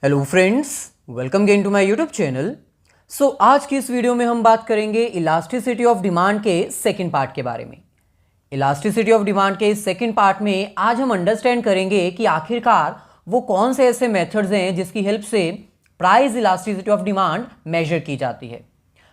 Hello friends, welcome again to my YouTube channel. आज की इस वीडियो में हम बात करेंगे इलास्टिसिटी ऑफ डिमांड के सेकंड पार्ट के बारे में। इलास्टिसिटी ऑफ डिमांड के सेकंड पार्ट में आज हम अंडरस्टैंड करेंगे कि आखिरकार वो कौन से ऐसे मेथड्स हैं जिसकी हेल्प से price elasticity of demand measure की जाती है।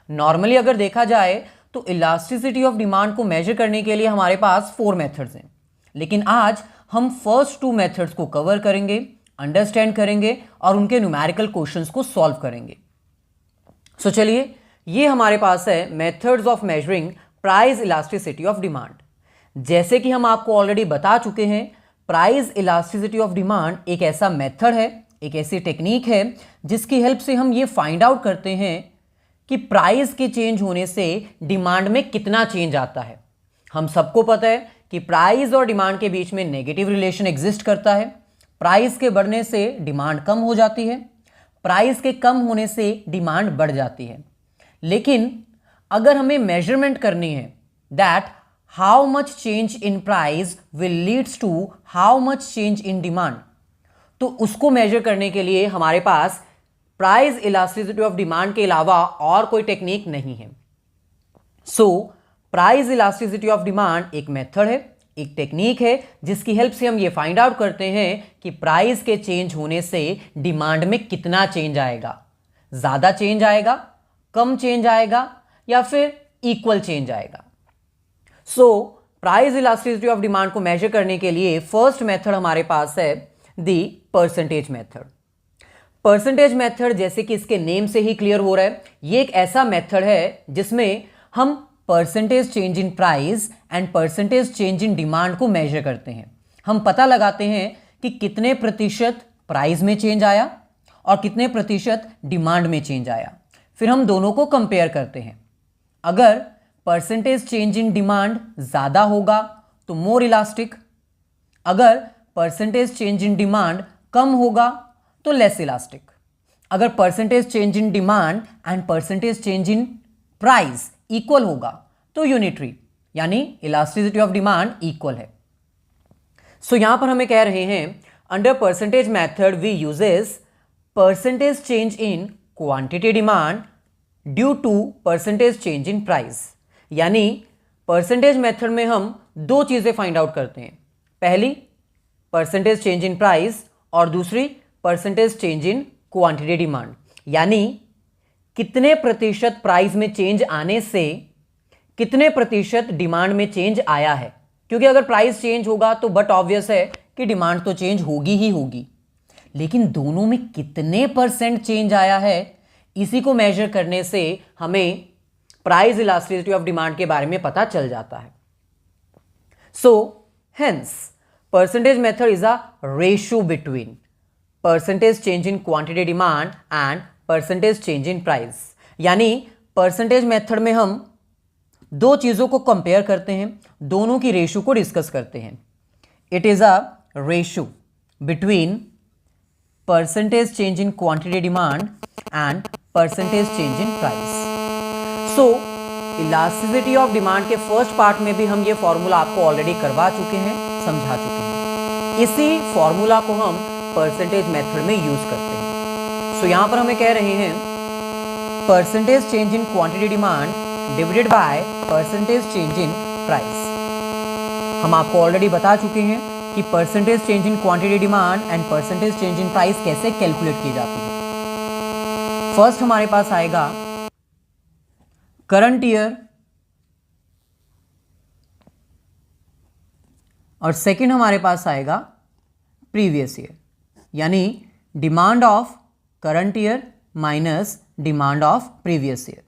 नॉर्मली अगर देखा जाए तो इलास्टिसिटी ऑफ डिमांड को मेजर करने के लिए हमारे पास 4 मेथड्स हैं, लेकिन आज हम फर्स्ट 2 मेथड्स को कवर करेंगे, अंडरस्टैंड करेंगे और उनके न्यूमेरिकल क्वेश्चंस को सॉल्व करेंगे। चलिए, ये हमारे पास है methods of measuring price elasticity of demand. जैसे कि हम आपको ऑलरेडी बता चुके हैं, प्राइस इलास्टिसिटी ऑफ डिमांड एक ऐसा मेथड है, एक ऐसी टेक्निक है जिसकी हेल्प से हम ये फाइंड आउट करते हैं कि प्राइस के चेंज होने से डिमांड में कितना चेंज आता है। हम सबको पता है कि प्राइस और डिमांड के बीच में नेगेटिव रिलेशन एग्जिस्ट करता है। प्राइस के बढ़ने से डिमांड कम हो जाती है, प्राइस के कम होने से डिमांड बढ़ जाती है। लेकिन अगर हमें मेजरमेंट करनी है that how much change in price will leads to how much change in demand, तो उसको मेजर करने के लिए हमारे पास प्राइस इलास्टिसिटी ऑफ डिमांड के अलावा और कोई टेक्निक नहीं है। प्राइस इलास्टिसिटी ऑफ डिमांड एक मेथड है, एक टेक्निक है जिसकी हेल्प से हम ये फाइंड आउट करते हैं कि प्राइस के चेंज होने से डिमांड में कितना चेंज आएगा। ज़्यादा चेंज आएगा, कम चेंज आएगा या फिर इक्वल चेंज आएगा। प्राइस इलास्टिसिटी ऑफ डिमांड को मेजर करने के लिए फर्स्ट मेथड हमारे पास है the percentage method. Percentage method, जैसे कि इसके नेम से ही क्लियर हो रहा है, ये एक ऐसा मेथड है जिसमें हम percentage change in price and percentage change in demand को मेजर करते हैं। हम पता लगाते हैं कि कितने प्रतिशत प्राइस में चेंज आया और कितने प्रतिशत डिमांड में चेंज आया। फिर हम दोनों को कंपेयर करते हैं। अगर परसेंटेज चेंज इन डिमांड ज़्यादा होगा तो मोर इलास्टिक, अगर परसेंटेज चेंज इन डिमांड कम होगा तो लेस इलास्टिक। अगर percentage change in demand and percentage change in price equal होगा तो यूनिटरी, यानी इलास्टिसिटी ऑफ डिमांड इक्वल है। यहां पर हमें कह रहे हैं under percentage method we uses percentage change in quantity demand due to percentage change in price. यानी परसेंटेज मेथड में हम 2 चीजें फाइंड आउट करते हैं, पहली परसेंटेज चेंज इन प्राइस और दूसरी percentage change in quantity demand. यानी कितने प्रतिशत प्राइस में चेंज आने से कितने प्रतिशत डिमांड में चेंज आया है। क्योंकि अगर प्राइस चेंज होगा तो बट ऑब्वियस है कि डिमांड तो चेंज होगी ही होगी, लेकिन दोनों में कितने परसेंट चेंज आया है, इसी को मेजर करने से हमें प्राइस इलास्टिसिटी ऑफ डिमांड के बारे में पता चल जाता है। Hence percentage method is a ratio between percentage change in quantity demand and percentage change in price. यानी परसेंटेज मेथड में हम 2 चीज़ों को कंपेयर करते हैं, दोनों की रेशियो को डिस्कस करते हैं। It is a ratio between percentage change in quantity demand and percentage change in price. Elasticity of demand के फर्स्ट पार्ट में भी हम ये फॉर्मूला आपको ऑलरेडी करवा चुके हैं, समझा चुके हैं। इसी फॉर्मूला को हम परसेंटेज मेथड में यूज करते हैं। यहां पर हमें कह रहे हैं percentage change in quantity demand divided by percentage change in price. हम आपको ऑलरेडी बता चुके हैं कि percentage change in quantity demand and percentage change in price कैसे कैलकुलेट की जाती है। फर्स्ट हमारे पास आएगा करंट ईयर और सेकंड हमारे पास आएगा प्रीवियस ईयर। यानी demand of current year minus demand of previous year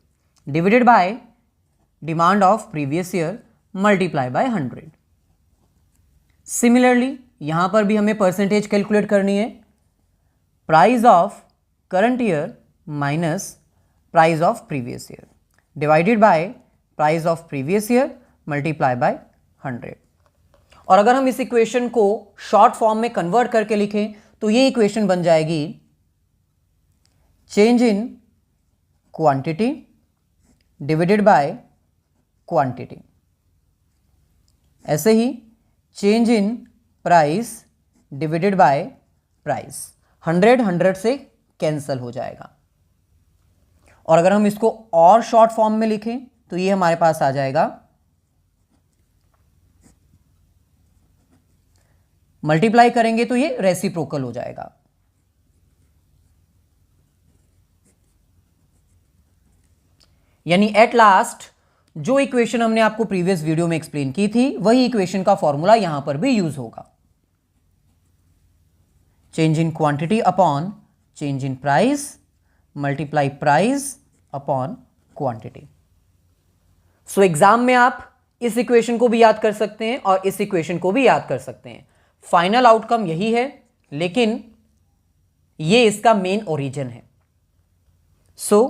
divided by demand of previous year multiply by 100। Similarly यहां पर भी हमें परसेंटेज कैलकुलेट करनी है, price of current year minus price of previous year divided by price of previous year multiply by 100। और अगर हम इस इक्वेशन को शॉर्ट फॉर्म में कन्वर्ट करके लिखें तो ये इक्वेशन बन जाएगी change in quantity divided by quantity. ऐसे ही change in price divided by price. 100 से कैंसिल हो जाएगा। और अगर हम इसको और शॉर्ट फॉर्म में लिखें तो ये हमारे पास आ जाएगा, मल्टीप्लाई करेंगे तो ये रेसिप्रोकल हो जाएगा। यानी एट लास्ट जो इक्वेशन हमने आपको प्रीवियस वीडियो में एक्सप्लेन की थी वही इक्वेशन का फॉर्मूला यहां पर भी यूज होगा। Change in quantity upon change in price multiply price upon quantity. So exam में आप इस इक्वेशन को भी याद कर सकते हैं और इस इक्वेशन को भी याद कर सकते हैं। फाइनल आउटकम यही है, लेकिन ये इसका मेन ओरिजिन है। So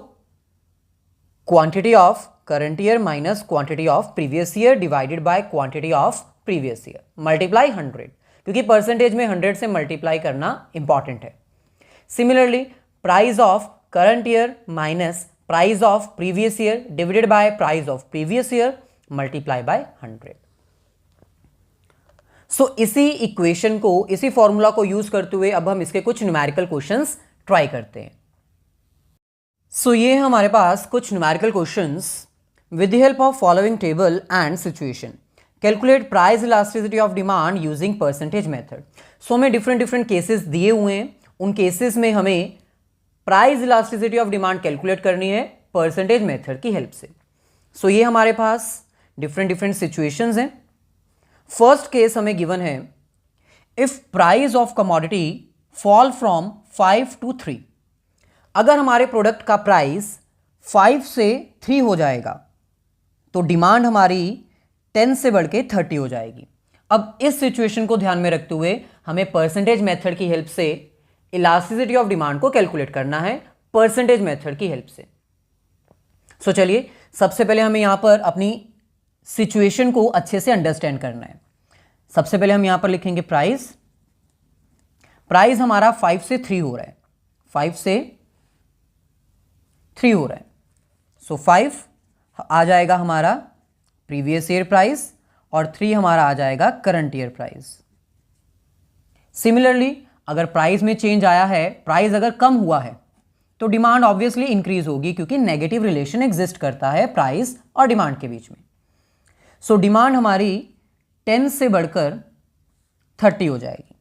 quantity of current year minus quantity of previous year divided by quantity of previous year multiply 100, क्योंकि परसेंटेज में 100 से मल्टीप्लाई करना इंपॉर्टेंट है। Similarly price of current year minus price of previous year divided by price of previous year multiply by 100। सो इसी equation को, इसी formula को use करते हुए अब हम इसके कुछ न्यूमेरिकल क्वेश्चंस ट्राई करते हैं। सो ये हमारे पास कुछ numerical questions with the help of following table and situation calculate price elasticity of demand using percentage method. So हमें डिफरेंट केसेस दिए हुए हैं, उन केसेस में हमें price elasticity of demand calculate करनी है परसेंटेज मेथड की हेल्प से। सो ये हमारे पास डिफरेंट सिचुएशंस हैं। फर्स्ट केस हमें गिवन है, if price of commodity fall from 5 to 3। अगर हमारे प्रोडक्ट का प्राइस 5 से 3 हो जाएगा तो डिमांड हमारी 10 से बढ़ के 30 हो जाएगी। अब इस सिचुएशन को ध्यान में रखते हुए हमें परसेंटेज मेथड की हेल्प से इलास्टिसिटी ऑफ डिमांड को कैलकुलेट करना है परसेंटेज मेथड की हेल्प से। सो चलिए सबसे पहले हमें यहां पर अपनी सिचुएशन को अच्छे से अंडरस्टैंड करना है। सबसे पहले हम यहां पर लिखेंगे प्राइस हमारा 5 से 3 हो रहा है, 5 से 3 हो रहा है। सो 5 आ जाएगा हमारा प्रीवियस ईयर प्राइस और 3 हमारा आ जाएगा करंट ईयर प्राइस। सिमिलरली अगर प्राइस में चेंज आया है, प्राइस अगर कम हुआ है तो डिमांड ऑब्वियसली इंक्रीज होगी, क्योंकि नेगेटिव रिलेशन एग्जिस्ट करता है प्राइस और डिमांड के बीच में। सो डिमांड हमारी 10 से बढ़कर 30 हो जाएगी।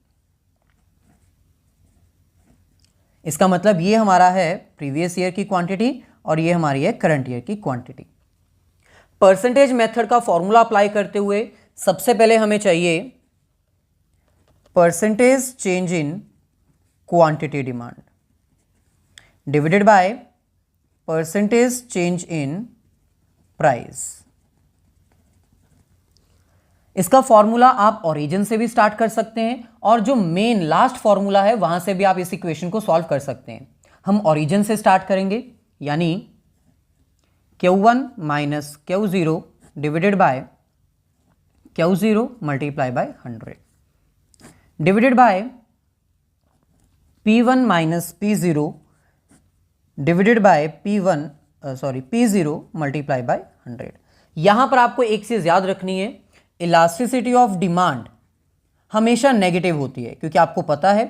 इसका मतलब ये हमारा है प्रीवियस ईयर की क्वांटिटी और ये हमारी है करंट ईयर की क्वांटिटी। परसेंटेज मेथड का फॉर्मूला अप्लाई करते हुए सबसे पहले हमें चाहिए percentage change in quantity demand divided by percentage change in price. इसका फॉर्मूला आप ओरिजिन से भी स्टार्ट कर सकते हैं और जो मेन लास्ट फॉर्मूला है वहां से भी आप इस इक्वेशन को सॉल्व कर सकते हैं। हम ओरिजिन से स्टार्ट करेंगे, यानी Q1 minus Q0 divided by Q0 multiply by 100 divided by P1 minus P0 divided by P0 multiply by 100। यहां पर आपको एक चीज याद रखनी है, इलास्टिसिटी ऑफ डिमांड हमेशा नेगेटिव होती है, क्योंकि आपको पता है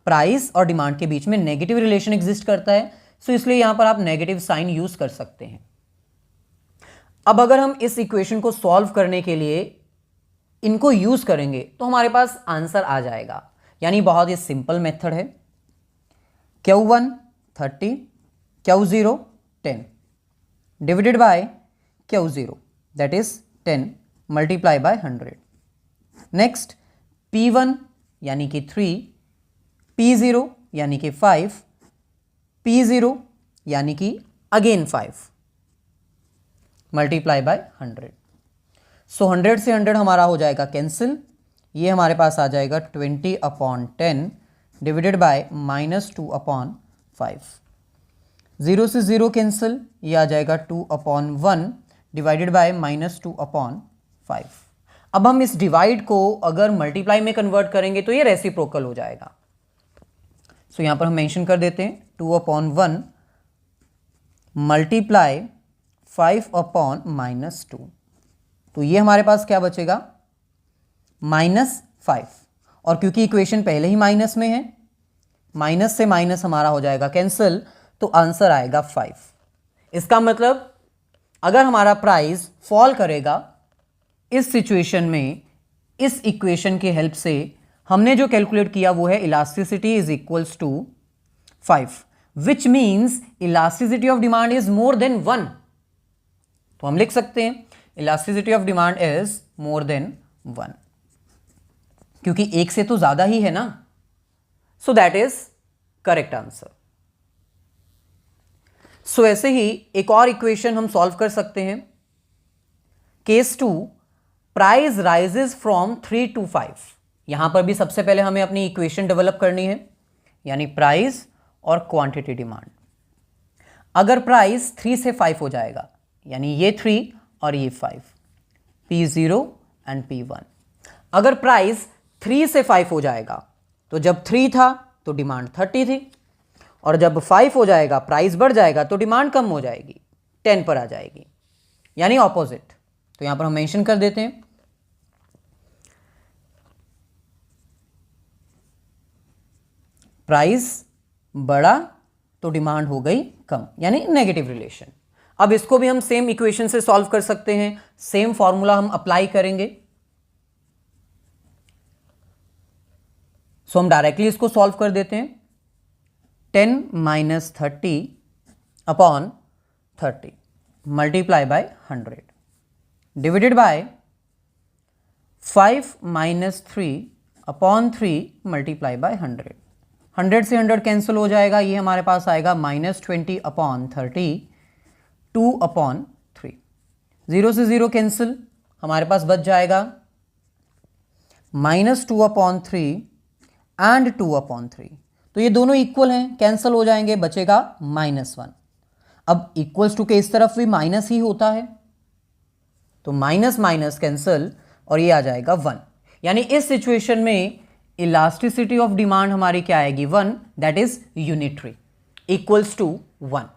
प्राइस और डिमांड के बीच में नेगेटिव रिलेशन एग्जिस्ट करता है। सो इसलिए यहां पर आप नेगेटिव साइन यूज कर सकते हैं। अब अगर हम इस इक्वेशन को सॉल्व करने के लिए इनको यूज करेंगे तो हमारे पास आंसर आ जाएगा, यानी बहुत ही सिंपल मेथड है। Q1 30 Q0 10 divided by Q0 that is 10 multiply by 100। Next P1 यानी कि 3, P0 यानी कि 5, P0 यानी कि अगेन 5 मल्टीप्लाई बाय 100। सो 100 से 100 हमारा हो जाएगा कैंसिल, ये हमारे पास आ जाएगा 20/10 डिवाइडेड बाय -2/5। 0 से 0 कैंसिल, ये आ जाएगा 2/1 डिवाइडेड बाय -2/5। अब हम इस डिवाइड को अगर मल्टीप्लाई में कन्वर्ट करेंगे तो ये रेसिप्रोकल हो जाएगा। सो यहां पर हम मेंशन कर देते हैं 2/1 मल्टीप्लाई 5/-2, तो ये हमारे पास क्या बचेगा -5। और क्योंकि इक्वेशन पहले ही माइनस में है माइनस से माइनस हमारा हो जाएगा कैंसिल, तो आंसर आएगा 5। इसका मतलब अगर हमारा प्राइस फॉल करेगा इस सिचुएशन में, इस इक्वेशन की हेल्प से हमने जो कैलकुलेट किया वो है elasticity is equals to 5, which means elasticity of demand is more than 1। तो हम लिख सकते हैं elasticity of demand is more than 1, क्योंकि एक से तो ज्यादा ही है ना। So that is correct answer. So ऐसे ही एक और इक्वेशन हम सॉल्व कर सकते हैं। Case 2, price rises from 3 to 5। यहां पर भी सबसे पहले हमें अपनी इक्वेशन डेवलप करनी है, यानी प्राइस और क्वांटिटी डिमांड। अगर प्राइस 3 से 5 हो जाएगा, यानी ये 3 और ये 5, P0 एंड P1। अगर प्राइस 3 से 5 हो जाएगा, तो जब 3 था तो डिमांड 30 थी, और जब 5 हो जाएगा, प्राइस बढ़ जाएगा, तो डिमांड कम हो जाएगी, 10 पर आ जाएगी, यानी ऑपोजिट। तो यहां पर हम मेंशन कर देते हैं प्राइस बढ़ा तो डिमांड हो गई कम, यानी नेगेटिव रिलेशन। अब इसको भी हम सेम इक्वेशन से सॉल्व कर सकते हैं, सेम फॉर्मूला हम अप्लाई करेंगे। सो हम डायरेक्टली इसको सॉल्व कर देते हैं। 10 minus 30 upon 30 multiply by 100 divided by 5 minus 3 upon 3 multiply by 100। 100 से 100 कैंसिल हो जाएगा, ये हमारे पास आएगा -20 अपॉन 30, 2 अपॉन 3। 0 से 0 कैंसिल, हमारे पास बच जाएगा -2 अपॉन 3 एंड 2 अपॉन 3। तो ये दोनों इक्वल हैं, कैंसिल हो जाएंगे, बचेगा -1। अब इक्वल्स टू के इस तरफ भी माइनस ही होता है, तो माइनस माइनस कैंसिल और ये आ जाएगा 1। यानी इस सिचुएशन में इलास्टिसिटी ऑफ डिमांड हमारी क्या आएगी? 1, that is unitary, equals to 1।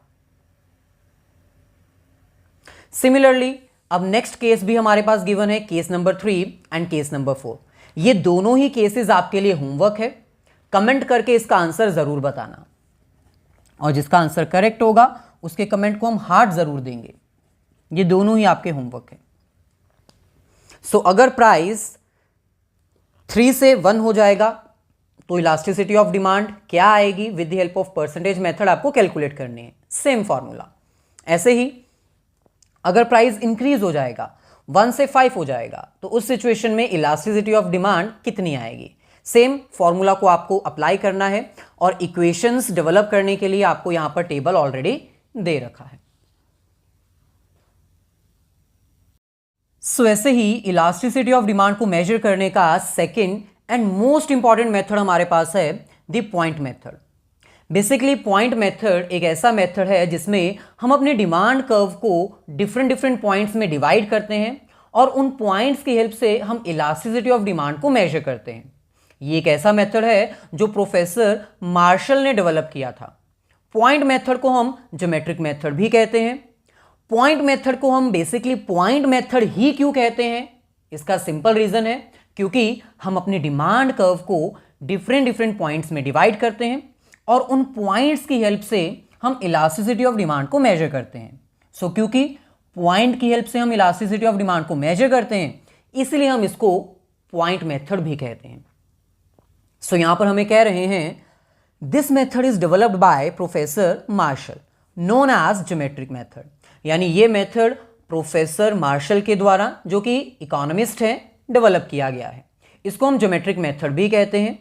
Similarly अब नेक्स्ट केस भी हमारे पास गिवन है, case number 3 and case number 4। ये दोनों ही केसेस आपके लिए होमवर्क है, कमेंट करके इसका आंसर जरूर बताना, और जिसका आंसर करेक्ट होगा उसके कमेंट को हम हार्ट जरूर देंगे। ये दोनों ही आपके होमवर्क है। सो अगर प्राइस 3 से 1 हो जाएगा तो इलास्टिसिटी ऑफ डिमांड क्या आएगी? With the help of percentage method आपको कैलकुलेट करनी है, सेम फॉर्मूला। ऐसे ही अगर प्राइस इंक्रीज हो जाएगा, 1 से 5 हो जाएगा, तो उस सिचुएशन में इलास्टिसिटी ऑफ डिमांड कितनी आएगी? सेम फॉर्मूला को आपको अप्लाई करना है, और इक्वेशंस डेवलप करने के लिए आपको यहां पर टेबल ऑलरेडी दे रखा है। सो ऐसे ही इलास्टिसिटी ऑफ डिमांड को मेजर करने का second and most important method हमारे पास है the point method. Basically point method एक ऐसा मेथड है जिसमें हम अपने डिमांड कर्व को डिफरेंट पॉइंट्स में डिवाइड करते हैं, और उन पॉइंट्स की हेल्प से हम इलास्टिसिटी ऑफ डिमांड को मेजर करते हैं। ये एक ऐसा मेथड है जो प्रोफेसर मार्शल ने डेवलप किया था। पॉइंट मेथड को हम ज्योमेट्रिक मेथड भी कहते हैं। पॉइंट मेथड को हम बेसिकली पॉइंट मेथड ही क्यों कहते हैं? इसका सिंपल रीजन है, क्योंकि हम अपने डिमांड कर्व को डिफरेंट पॉइंट्स में डिवाइड करते हैं, और उन पॉइंट्स की हेल्प से हम इलास्टिसिटी ऑफ डिमांड को मेजर करते हैं। सो क्योंकि पॉइंट की हेल्प से हम इलास्टिसिटी ऑफ डिमांड को मेजर करते हैं, इसलिए हम इसको पॉइंट मेथड भी कहते हैं। सो यहां पर हमें कह रहे हैं this method is developed by professor Marshall known as geometric method. यानी ये मेथड प्रोफेसर मार्शल के द्वारा, जो कि इकोनॉमिस्ट है, डेवलप किया गया है। इसको हम ज्योमेट्रिक मेथड भी कहते हैं।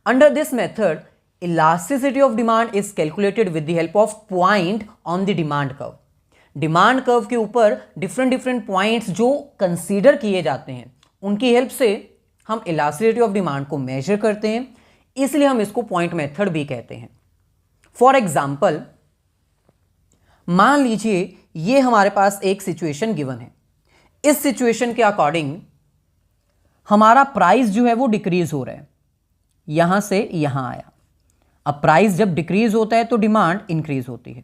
Under this method elasticity of demand is calculated with the help of point on the demand curve. Demand curve के ऊपर डिफरेंट पॉइंट्स जो कंसीडर किए जाते हैं, उनकी हेल्प से हम इलास्टिसिटी ऑफ डिमांड को मेजर करते हैं, इसलिए हम इसको पॉइंट मेथड भी कहते हैं। फॉर एग्जाम्पल, मान लीजिए ये हमारे पास एक सिचुएशन गिवन है। इस सिचुएशन के अकॉर्डिंग हमारा प्राइस जो है वो डिक्रीज हो रहा है, यहां से यहां आया। अब प्राइस जब डिक्रीज होता है तो डिमांड इंक्रीज होती है।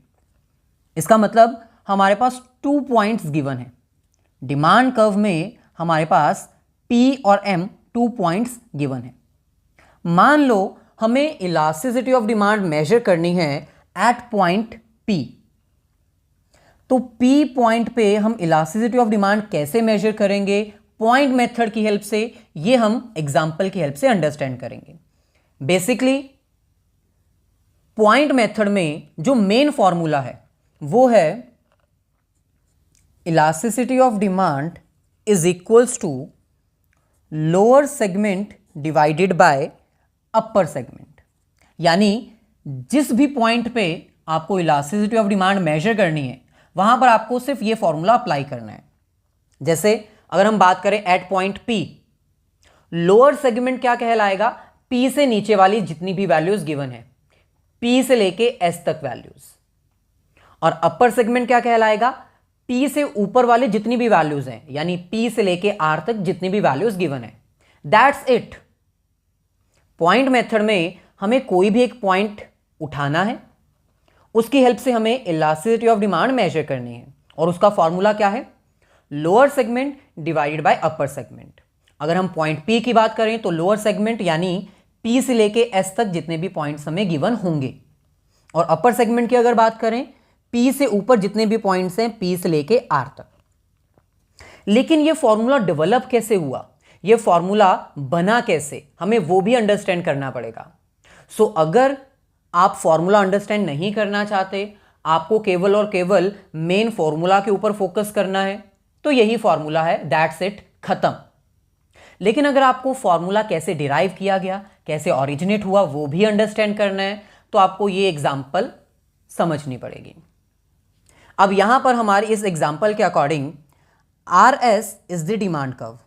इसका मतलब हमारे पास 2 पॉइंट्स गिवन है। डिमांड कर्व में हमारे पास P और M 2 पॉइंट्स गिवन है। मान लो हमें इलास्टिसिटी ऑफ डिमांड मेजर करनी है एट पॉइंट P। तो P पॉइंट पे हम इलास्टिसिटी ऑफ डिमांड कैसे मेजर करेंगे? पॉइंट मेथड की हेल्प से। ये हम एग्जांपल की हेल्प से अंडरस्टैंड करेंगे। बेसिकली पॉइंट मेथड में जो मेन फॉर्मूला है वो है elasticity of demand is equals to lower segment divided by upper segment. यानी जिस भी पॉइंट पे आपको इलास्टिसिटी ऑफ डिमांड मेजर करनी है वहां पर आपको सिर्फ ये फॉर्मूला अप्लाई करना है। जैसे अगर हम बात करें at point P, lower segment क्या कहलाएगा? P से नीचे वाली जितनी भी वैल्यूज गिवन है, P से लेके S तक वैल्यूज। और अपर सेगमेंट क्या कहलाएगा? P से ऊपर वाले जितनी भी वैल्यूज हैं, यानी P से लेके R तक जितनी भी वैल्यूज गिवन है। That's it. पॉइंट मेथड में हमें कोई भी एक पॉइंट उठाना है, उसकी हेल्प से हमें इलास्टिसिटी ऑफ डिमांड मेजर करनी है, और उसका फॉर्मूला क्या है? Lower segment divided by upper segment. अगर हम पॉइंट P की बात करें तो लोअर सेगमेंट यानी P से लेके S तक जितने भी पॉइंट्स हमें गिवन होंगे, और अपर सेगमेंट की अगर बात करें P से ऊपर जितने भी पॉइंट्स हैं P से लेके R तक। लेकिन ये फॉर्मूला डेवलप कैसे हुआ, ये फॉर्मूला बना कैसे, हमें वो भी अंडरस्टैंड करना पड़ेगा। सो अगर आप फॉर्मूला अंडरस्टैंड नहीं करना चाहते, आपको केवल और केवल मेन फॉर्मूला के ऊपर फोकस करना है, तो यही फॉर्मूला है, दैट्स इट, खत्म। लेकिन अगर आपको फॉर्मूला कैसे डिराइव किया गया, कैसे ओरिजिनेट हुआ, वो भी अंडरस्टैंड करना है, तो आपको ये एग्जाम्पल समझनी पड़ेगी। अब यहां पर हमारी इस एग्जाम्पल के according RS is the demand curve.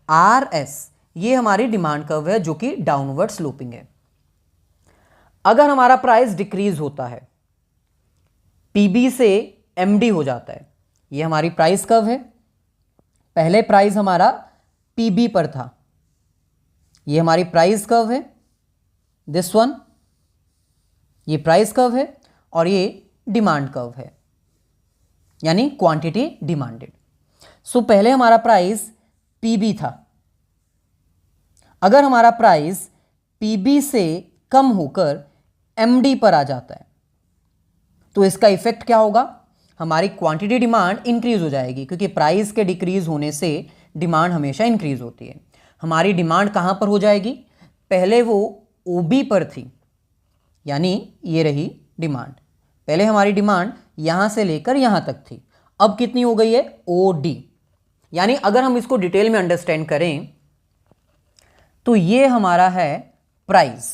RS ये हमारी डिमांड कर्व है जो कि डाउनवर्ड स्लोपिंग है। अगर हमारा प्राइस डिक्रीज होता है, PB से MD हो जाता है, ये हमारी प्राइस कर्व है। पहले प्राइस हमारा PB पर था, ये हमारी प्राइस कर्व है, दिस वन, ये प्राइस कर्व है, और ये डिमांड कर्व है, यानी क्वांटिटी डिमांडेड। सो पहले हमारा प्राइस PB था। अगर हमारा प्राइस PB से कम होकर MD पर आ जाता है तो इसका इफेक्ट क्या होगा? हमारी क्वांटिटी डिमांड इंक्रीज हो जाएगी, क्योंकि प्राइस के डिक्रीज होने से डिमांड हमेशा इंक्रीज होती है। हमारी डिमांड कहां पर हो जाएगी? पहले वो OB पर थी, यानी ये रही डिमांड। पहले हमारी डिमांड यहां से लेकर यहां तक थी, अब कितनी हो गई है? OD। यानी अगर हम इसको डिटेल में अंडरस्टैंड करें तो ये हमारा है प्राइस।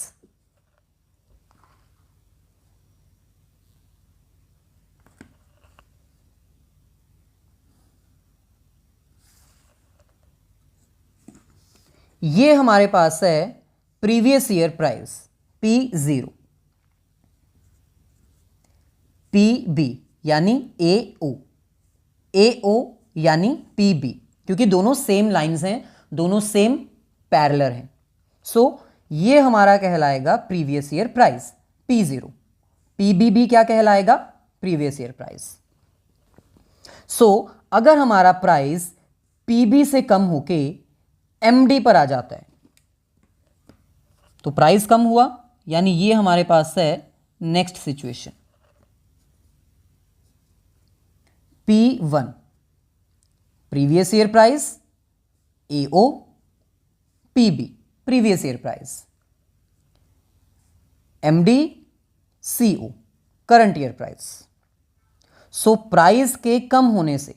ये हमारे पास है previous year price P0, PB यानी AO यानी PB, क्योंकि दोनों सेम लाइंस हैं, दोनों सेम पैरेलल हैं। सो ये हमारा कहलाएगा previous year price P0। PB भी क्या कहलाएगा? Previous year price. सो अगर हमारा प्राइस PB से कम होके MD पर आ जाता है तो प्राइस कम हुआ, यानी ये हमारे पास है next situation. P1 previous year price, AO, PB previous year price, MD, CO current year price. So price के कम होने से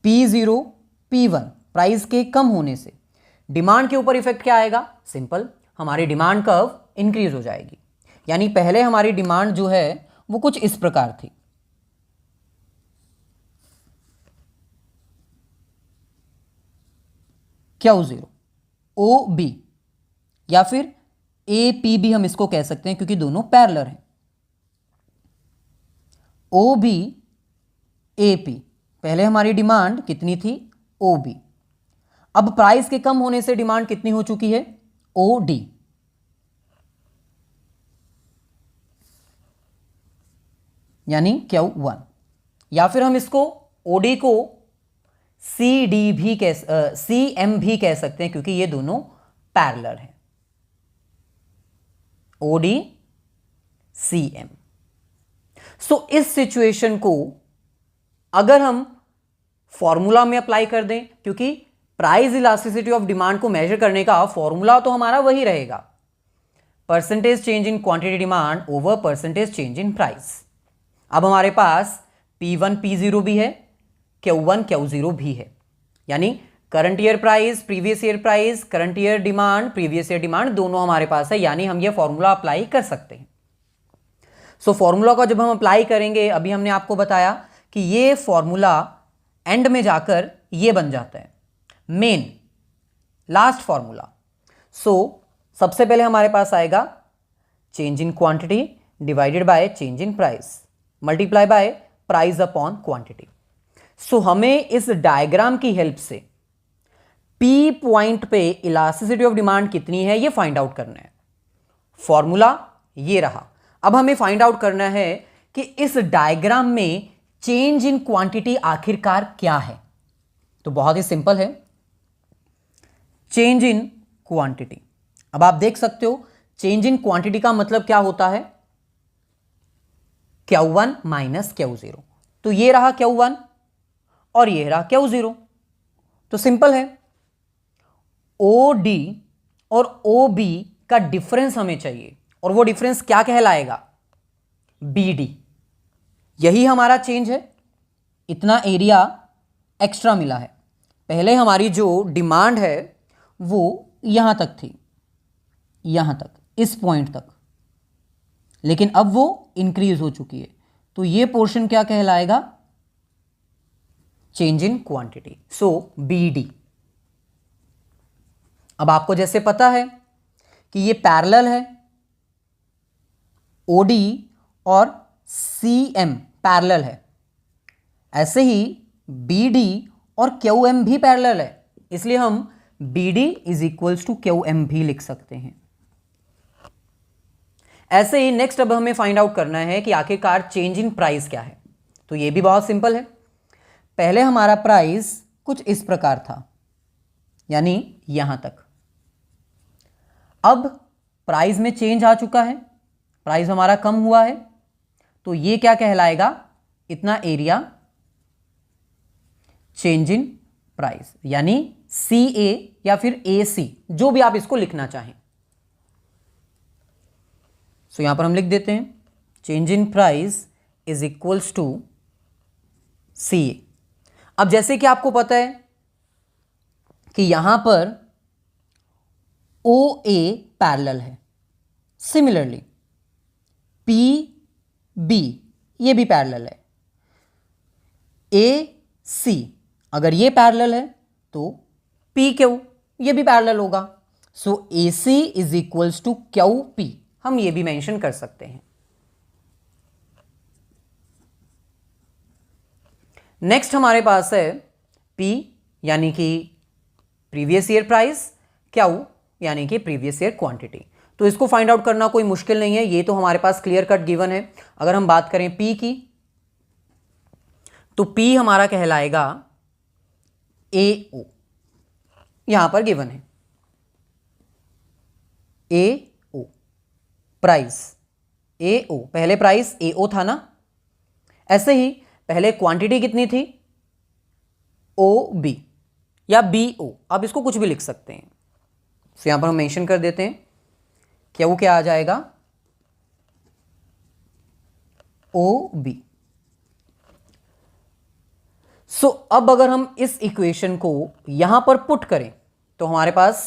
P0, P1 प्राइस के कम होने से डिमांड के ऊपर इफेक्ट क्या आएगा? सिंपल, हमारी डिमांड कर्व इंक्रीज हो जाएगी। यानी पहले हमारी डिमांड जो है वो कुछ इस प्रकार थी, Q0, OB या फिर APB हम इसको कह सकते हैं, क्योंकि दोनों पैरेलल हैं। OB, AP, पहले हमारी डिमांड कितनी थी? OB। अब प्राइस के कम होने से डिमांड कितनी हो चुकी है? OD। यानी Q1, या फिर हम इसको OD को CD भी CM भी कह सकते हैं, क्योंकि ये दोनों पैरेलल हैं। OD CM। सो इस सिचुएशन को अगर हम फॉर्मूला में अप्लाई कर दें, क्योंकि प्राइस इलास्टिसिटी ऑफ डिमांड को मेजर करने का फॉर्मूला तो हमारा वही रहेगा, percentage change in quantity demand over percentage change in price. अब हमारे पास P1 P0 भी है, Q1 Q0 भी है, यानी current year price previous year price, current year demand previous year demand, दोनों हमारे पास है, यानी हम ये फॉर्मूला अप्लाई कर सकते हैं। सो फॉर्मूला का जब हम अप्लाई करेंगे, अभी हमने आपको बताया कि ये फॉर्मूला एंड में जाकर ये बन जाता है मेन लास्ट फॉर्मूला। सो सबसे पहले हमारे पास आएगा change in quantity divided by change in price multiply by price upon quantity. So हमें इस डायग्राम की हेल्प से पी पॉइंट पे इलास्टिसिटी ऑफ डिमांड कितनी है ये फाइंड आउट करना है। फॉर्मूला ये रहा। अब हमें फाइंड आउट करना है कि इस डायग्राम में चेंज इन क्वांटिटी आखिरकार क्या है। तो बहुत ही सिंपल है, चेंज इन क्वांटिटी। अब आप देख सकते हो चेंज इन क्वांटिटी का मतलब क्या होता है, Q1 माइनस Q0। तो ये रहा Q1 और ये रहा Q0। तो सिंपल है, OD और OB का डिफरेंस हमें चाहिए, और वो डिफरेंस क्या कहलाएगा, BD। यही हमारा चेंज है, इतना एरिया एक्स्ट्रा मिला है। पहले हमारी जो डिमांड है वो यहां तक थी, यहां तक, इस पॉइंट तक, लेकिन अब वो इंक्रीज हो चुकी है। तो ये पोर्शन क्या कहलाएगा, change in quantity, so BD। अब आपको जैसे पता है कि ये पैरेलल है, OD और CM पैरेलल है, ऐसे ही BD और QM भी पैरेलल है, इसलिए हम BD is equals to QM भी लिख सकते हैं। ऐसे ही नेक्स्ट अब हमें फाइंड आउट करना है कि आखिरकार चेंज इन प्राइस क्या है। तो ये भी बहुत सिंपल है। पहले हमारा प्राइस कुछ इस प्रकार था, यानी यहां तक। अब प्राइस में चेंज आ चुका है, प्राइस हमारा कम हुआ है, तो ये क्या कहलाएगा, इतना एरिया चेंज इन प्राइस, यानी CA या फिर AC, जो भी आप इसको लिखना चाहें। सो यहां पर हम लिख देते हैं change in price is equals to CA। अब जैसे कि आपको पता है कि यहां पर OA पैरेलल है, सिमिलरली PB ये भी पैरेलल है, AC अगर ये पैरेलल है तो PQ ये भी पैरेलल होगा। So AC is equals to QP, हम ये भी मेंशन कर सकते हैं। नेक्स्ट हमारे पास है P यानी कि प्रीवियस ईयर प्राइस, Q यानी कि प्रीवियस ईयर क्वांटिटी। तो इसको फाइंड आउट करना कोई मुश्किल नहीं है, ये तो हमारे पास क्लियर कट गिवन है। अगर हम बात करें P की, तो P हमारा कहलाएगा AO, यहां पर गिवन है AO प्राइस, AO पहले प्राइस AO था ना, ऐसे ही पहले क्वांटिटी कितनी थी OB या BO, आप इसको कुछ भी लिख सकते हैं। तो यहां पर हम मेंशन कर देते हैं Q क्या आ जाएगा OB। सो अब अगर हम इस इक्वेशन को यहां पर पुट करें तो हमारे पास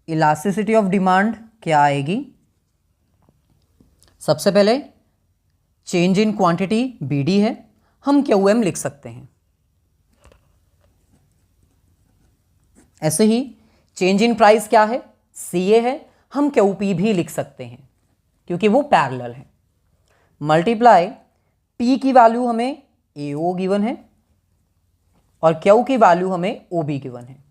इलास्टिसिटी ऑफ डिमांड क्या आएगी, सबसे पहले चेंज इन क्वांटिटी BD है, हम QM लिख सकते हैं। ऐसे ही चेंज इन प्राइस क्या है, CA है, हम QP भी लिख सकते हैं क्योंकि वो पैरेलल है। मल्टीप्लाई P की वैल्यू हमें AO गिवन है और Q की वैल्यू हमें OB गिवन है।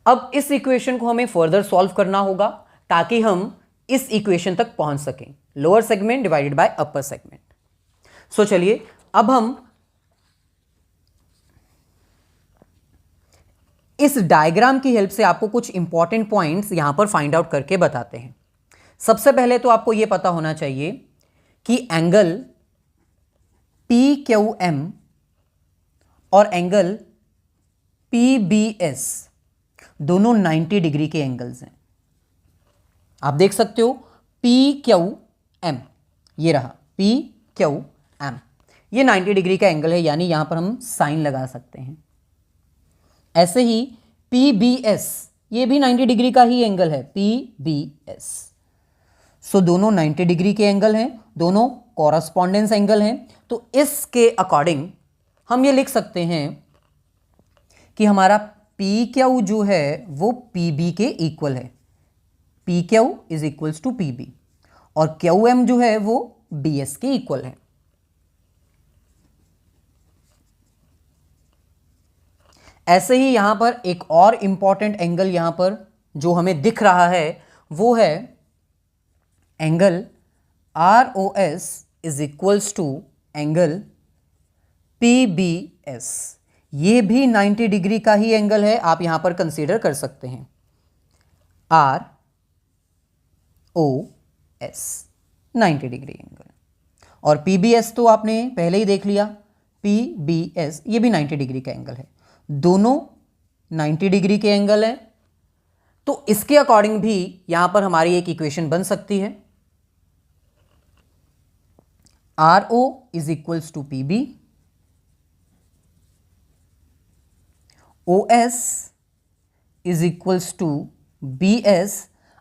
अब इस इक्वेशन को हमें फर्दर सॉल्व करना होगा ताकि हम इस इक्वेशन तक पहुंच सकें, lower segment divided by upper segment. So चलिए अब हम इस डायग्राम की हेल्प से आपको कुछ इंपॉर्टेंट पॉइंट्स यहां पर फाइंड आउट करके बताते हैं। सबसे पहले तो आपको यह पता होना चाहिए कि एंगल PQM और एंगल PBS दोनों 90 डिग्री के एंगल्स हैं। आप देख सकते हो PQM, ये रहा PQM, ये 90 डिग्री का एंगल है, यानी यहां पर हम साइन लगा सकते हैं। ऐसे ही PBS, ये भी 90 डिग्री का ही एंगल है, PBS। सो दोनों 90 डिग्री के एंगल हैं, दोनों कॉरस्पॉन्डेंस एंगल हैं। तो इसके अकॉर्डिंग हम ये लिख सकते हैं कि हमारा PQ जो है वो PB के इक्वल है, PQ is equals to PB, और QM जो है वो BS के इक्वल है। ऐसे ही यहां पर एक और इंपॉर्टेंट एंगल यहां पर जो हमें दिख रहा है वो है angle ROS is equals to angle PBS। ये भी 90 डिग्री का ही एंगल है, आप यहां पर कंसीडर कर सकते हैं। ROS 90 डिग्री एंगल, और PBS तो आपने पहले ही देख लिया, PBS ये भी 90 डिग्री का एंगल है, दोनों 90 डिग्री के एंगल है। तो इसके अकॉर्डिंग भी यहां पर हमारी एक इक्वेशन बन सकती है, RO is equals to PB, OS is equals to BS।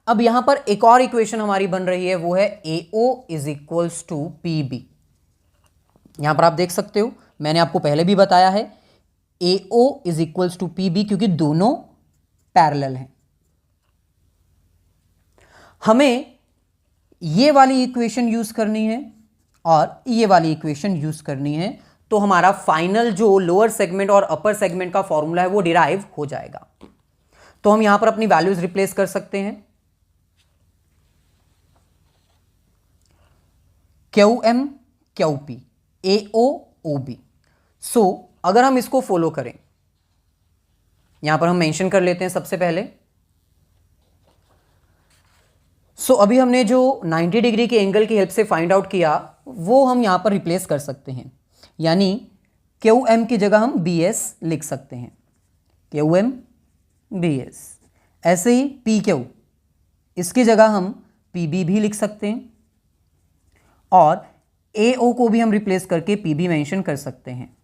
अब यहां पर एक और इक्वेशन हमारी बन रही है, वो है AO is equals to PB। यहां पर आप देख सकते हो, मैंने आपको पहले भी बताया है AO is equals to PB, क्योंकि दोनों पैरेलल हैं। हमें ये वाली इक्वेशन यूज करनी है और ये वाली इक्वेशन यूज करनी है, तो हमारा फाइनल जो लोअर सेगमेंट और अपर सेगमेंट का फॉर्मूला है वो डिराइव हो जाएगा। तो हम यहां पर अपनी वैल्यूज रिप्लेस कर सकते हैं। QM QP AO OB। सो अगर हम इसको फॉलो करें, यहां पर हम मेंशन कर लेते हैं सबसे पहले। सो अभी हमने जो 90 डिग्री के एंगल की हेल्प से फाइंड आउट किया वो हम यहां पर रिप्लेस कर सकते हैं, यानी QM की जगह हम BS लिख सकते हैं, QM BS। ऐसे ही PQ, इसकी जगह हम PB भी लिख सकते हैं, और AO को भी हम रिप्लेस करके PB मेंशन कर सकते हैं।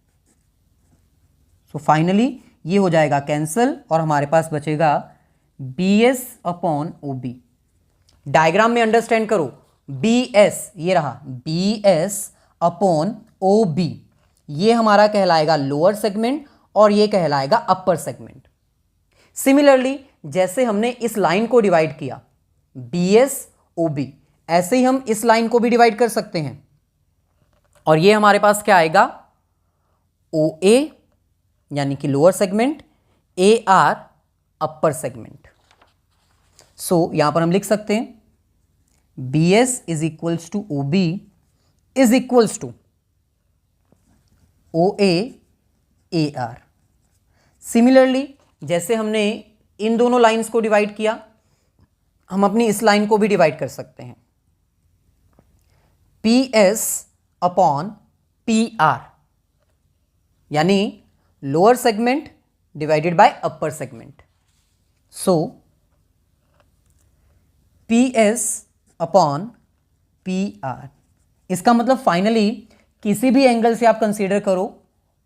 सो फाइनली ये हो जाएगा कैंसिल, और हमारे पास बचेगा BS अपॉन OB। डायग्राम में अंडरस्टैंड करो, BS ये रहा, BS अपॉन OB, ये हमारा कहलाएगा लोअर सेगमेंट और ये कहलाएगा अपर सेगमेंट। सिमिलरली जैसे हमने इस लाइन को डिवाइड किया BS OB, ऐसे ही हम इस लाइन को भी डिवाइड कर सकते हैं, और ये हमारे पास क्या आएगा, OA यानी कि lower segment, AR upper segment. So यहां पर हम लिख सकते हैं BS is equals to OB is equals to OA AR। Similarly जैसे हमने इन दोनों लाइंस को डिवाइड किया, हम अपनी इस लाइन को भी डिवाइड कर सकते हैं, PS अपॉन PR, यानी lower segment divided by upper segment. So PS upon PR, इसका मतलब फाइनली किसी भी एंगल से आप कंसीडर करो,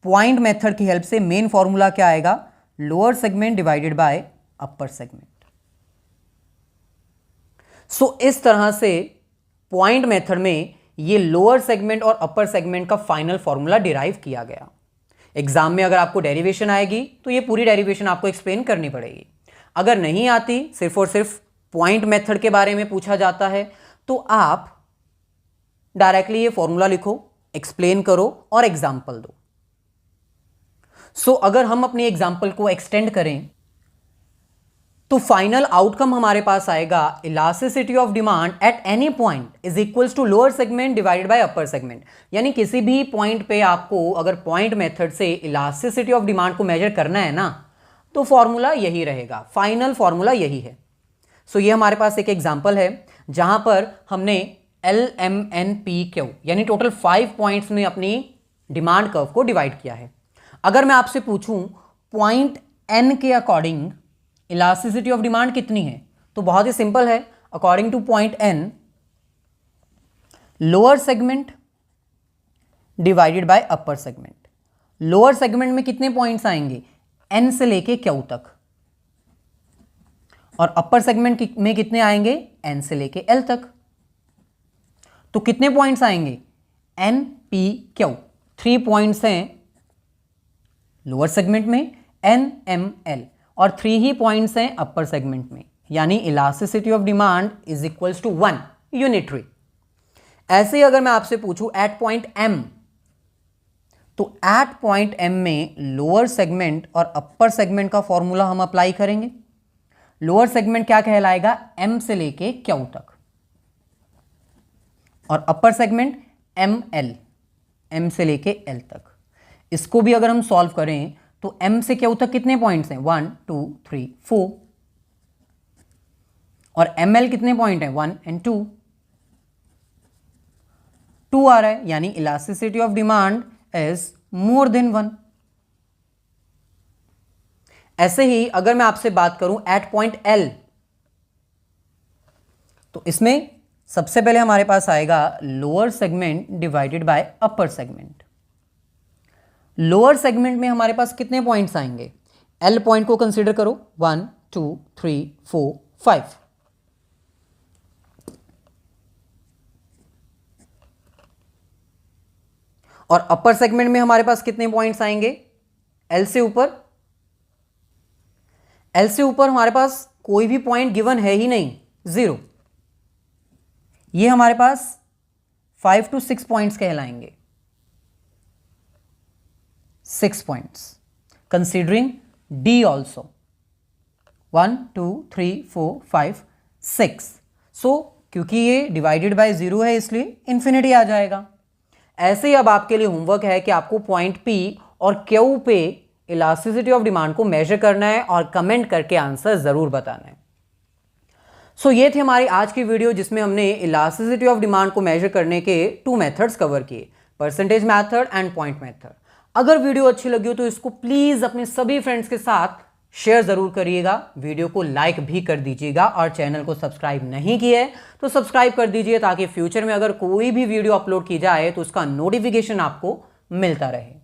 पॉइंट मेथड की हेल्प से मेन फॉर्मूला क्या आएगा, lower segment divided by upper segment. So इस तरह से पॉइंट मेथड में ये लोअर सेगमेंट और अपर सेगमेंट का फाइनल फॉर्मूला डिराइव किया गया। एग्जाम में अगर आपको डेरिवेशन आएगी तो ये पूरी डेरिवेशन आपको एक्सप्लेन करनी पड़ेगी। अगर नहीं आती, सिर्फ और सिर्फ पॉइंट मेथड के बारे में पूछा जाता है, तो आप डायरेक्टली ये फॉर्मूला लिखो, एक्सप्लेन करो और एग्जाम्पल दो। सो अगर हम अपनी एग्जाम्पल को एक्सटेंड करें तो फाइनल आउटकम हमारे पास आएगा, elasticity of demand at any point is equals to lower segment divided by upper segment. यानी किसी भी पॉइंट पे आपको अगर पॉइंट मेथड से इलास्टिसिटी ऑफ डिमांड को मेजर करना है ना, तो फॉर्मूला यही रहेगा, फाइनल फॉर्मूला यही है। सो ये हमारे पास एक एग्जांपल है जहां पर हमने LMNPQ यानी टोटल 5 पॉइंट्स में अपनी डिमांड कर्व को डिवाइड किया है। अगर मैं आपसे पूछूं पॉइंट N के अकॉर्डिंग इलास्टिसिटी ऑफ डिमांड कितनी है, तो बहुत ही सिंपल है। According two point N, lower segment divided by upper segment. Lower segment में कितने पॉइंट्स आएंगे, N से लेके Q तक, और अपर सेगमेंट में कितने आएंगे, N से लेके L तक। तो कितने पॉइंट्स आएंगे, N P Q, 3 पॉइंट्स हैं लोअर सेगमेंट में, N M L, और 3 ही पॉइंट्स हैं अपर सेगमेंट में, यानी elasticity of demand is equals to 1 unitary. ऐसे ही अगर मैं आपसे पूछूं एट पॉइंट M, तो एट पॉइंट M में लोअर सेगमेंट और अपर सेगमेंट का फॉर्मूला हम अप्लाई करेंगे। लोअर सेगमेंट क्या कहलाएगा, M से लेके Q तक, और अपर सेगमेंट ML, M से लेके L तक। इसको भी अगर हम सॉल्व करें तो M से Q तक कितने पॉइंट्स हैं, 1 2 3 4, और ML कितने पॉइंट हैं, 1 and 2, 2 आ रहा है, यानी elasticity of demand is more than 1। ऐसे ही अगर मैं आपसे बात करूं एट पॉइंट L, तो इसमें सबसे पहले हमारे पास आएगा lower segment divided by upper segment. Lower segment में हमारे पास कितने पॉइंट्स आएंगे, L पॉइंट को कंसीडर करो, 1 2 3 4 5, और अपर सेगमेंट में हमारे पास कितने पॉइंट्स आएंगे, L से ऊपर। L से ऊपर हमारे पास कोई भी पॉइंट गिवन है ही नहीं, 0। ये हमारे पास 5 to 6 पॉइंट्स कहलाएंगे, 6 points considering D also, 1 2 3 4 5 6। So क्योंकि ये डिवाइडेड बाय 0 है इसलिए इंफिनिटी आ जाएगा। ऐसे ही अब आपके लिए होमवर्क है कि आपको पॉइंट P और Q पे इलास्टिसिटी ऑफ डिमांड को मेजर करना है और कमेंट करके आंसर जरूर बताना है। सो ये थी हमारी आज की वीडियो जिसमें हमने इलास्टिसिटी ऑफ डिमांड को मेजर करने के 2 मेथड्स कवर किए, percentage method and point method. अगर वीडियो अच्छी लगी हो तो इसको प्लीज अपने सभी फ्रेंड्स के साथ शेयर जरूर करिएगा, वीडियो को लाइक भी कर दीजिएगा, और चैनल को सब्सक्राइब नहीं किया है तो सब्सक्राइब कर दीजिए ताकि फ्यूचर में अगर कोई भी वीडियो अपलोड की जाए तो उसका नोटिफिकेशन आपको मिलता रहे।